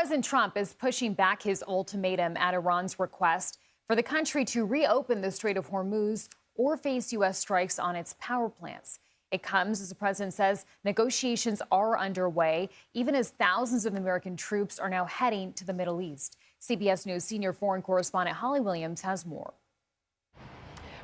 President Trump is pushing back his ultimatum at Iran's request for the country to reopen the Strait of Hormuz or face U.S. strikes on its power plants. It comes as the president says negotiations are underway, even as thousands of American troops are now heading to the Middle East. CBS News senior foreign correspondent Holly Williams has more.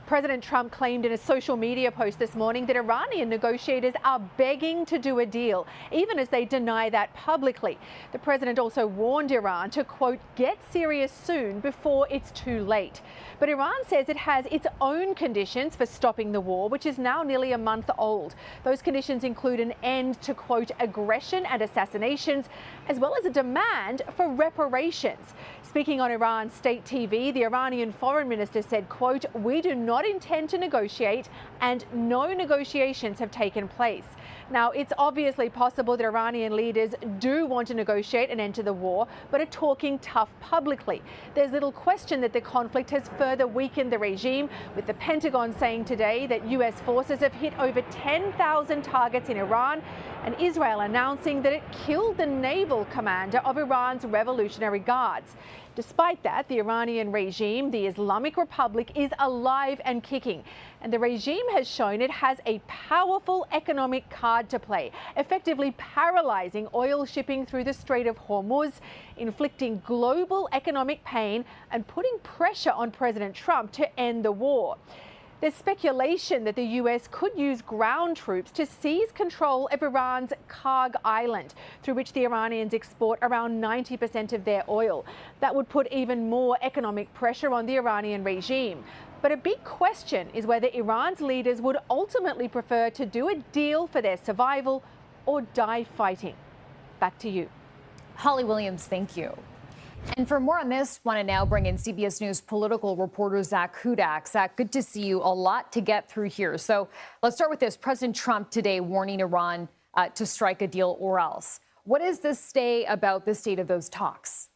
President Trump claimed in a social media post this morning that Iranian negotiators are begging to do a deal, even as they deny that publicly. The president also warned Iran to, quote, get serious soon before it's too late. But Iran says it has its own conditions for stopping the war, which is now nearly a month old. Those conditions include an end to, quote, aggression and assassinations, as well as a demand for reparations. Speaking on Iran's state TV, the Iranian foreign minister said, quote, we do not intend to negotiate and no negotiations have taken place. Now, it's obviously possible that Iranian leaders do want to negotiate an end to the war, but are talking tough publicly. There's little question that the conflict has further weakened the regime, with the Pentagon saying today that U.S. forces have hit over 10,000 targets in Iran, and Israel announcing that it killed the naval commander of Iran's Revolutionary Guards. Despite that, the Iranian regime, the Islamic Republic, is alive and kicking. And the regime has shown it has a powerful economic card to play, effectively paralyzing oil shipping through the Strait of Hormuz, inflicting global economic pain and putting pressure on President Trump to end the war. There's speculation that the U.S. could use ground troops to seize control of Iran's Karg Island, through which the Iranians export around 90% of their oil. That would put even more economic pressure on the Iranian regime. But a big question is whether Iran's leaders would ultimately prefer to do a deal for their survival or die fighting. Back to you. Holly Williams, thank you. And for more on this, want to now bring in CBS News political reporter Zach Hudak. Zach, good to see you. A lot to get through here. So let's start with this. President Trump today warning Iran to strike a deal or else. What does this say about the state of those talks?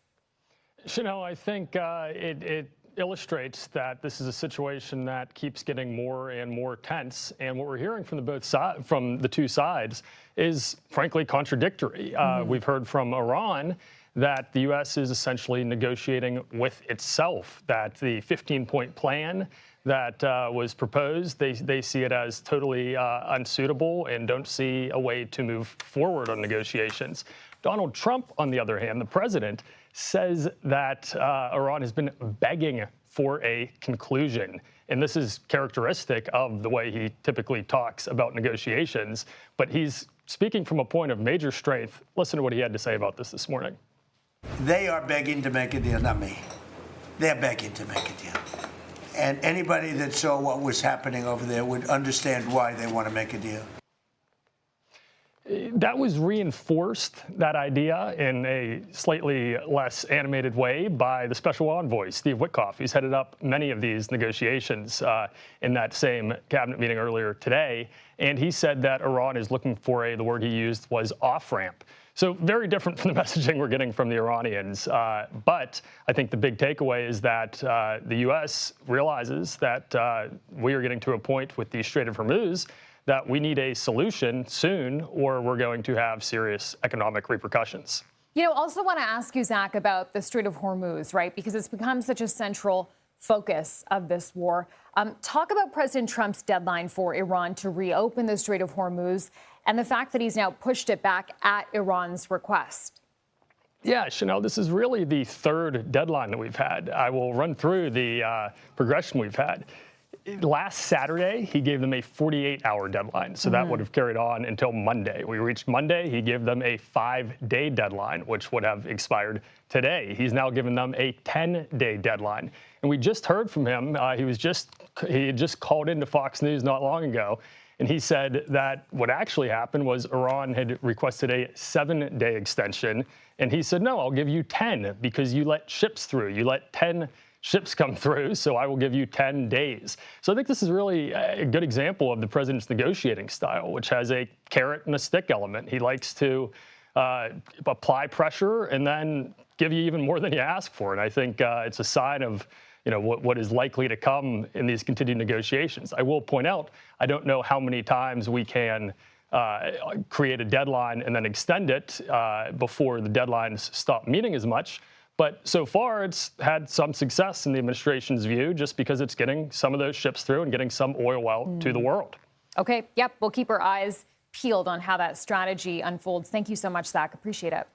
Chanel, I think it illustrates that this is a situation that keeps getting more and more tense. And what we're hearing from the two sides is, frankly, contradictory. We've heard from Iran that the U.S. is essentially negotiating with itself, that the 15-point plan that was proposed, they see it as totally unsuitable and don't see a way to move forward on negotiations. Donald Trump, on the other hand, the president, says that Iran has been begging for a conclusion. And this is characteristic of the way he typically talks about negotiations. But he's speaking from a point of major strength. Listen to what he had to say about this morning. They are begging to make a deal, not me. They're begging to make a deal. And anybody that saw what was happening over there would understand why they want to make a deal. That was reinforced, that idea, in a slightly less animated way by the special envoy, Steve Witkoff. He's headed up many of these negotiations in that same cabinet meeting earlier today. And he said that Iran is looking for the word he used was off-ramp. So very different from the messaging we're getting from the Iranians. But I think the big takeaway is that the U.S. realizes that we are getting to a point with the Strait of Hormuz that we need a solution soon, or we're going to have serious economic repercussions. You know, also want to ask you, Zach, about the Strait of Hormuz, right? Because it's become such a central focus of this war. Talk about President Trump's deadline for Iran to reopen the Strait of Hormuz and the fact that he's now pushed it back at Iran's request. Yeah, Chanel, this is really the third deadline that we've had. I will run through the progression we've had. Last Saturday, he gave them a 48-hour deadline, so that would have carried on until Monday. We reached Monday, he gave them a 5-day deadline, which would have expired today. He's now given them a 10-day deadline. And we just heard from him. He had just called into Fox News not long ago, and he said that what actually happened was Iran had requested a 7-day extension, and he said, no, I'll give you 10 because you let ships through. You let 10 ships come through, so I will give you 10 days. So I think this is really a good example of the president's negotiating style, which has a carrot and a stick element. He likes to apply pressure and then give you even more than you ask for. And I think it's a sign of what is likely to come in these continued negotiations. I will point out, I don't know how many times we can create a deadline and then extend it before the deadlines stop meaning as much. But so far, it's had some success in the administration's view, just because it's getting some of those ships through and getting some oil out to the world. Okay, yep, we'll keep our eyes peeled on how that strategy unfolds. Thank you so much, Zach. Appreciate it.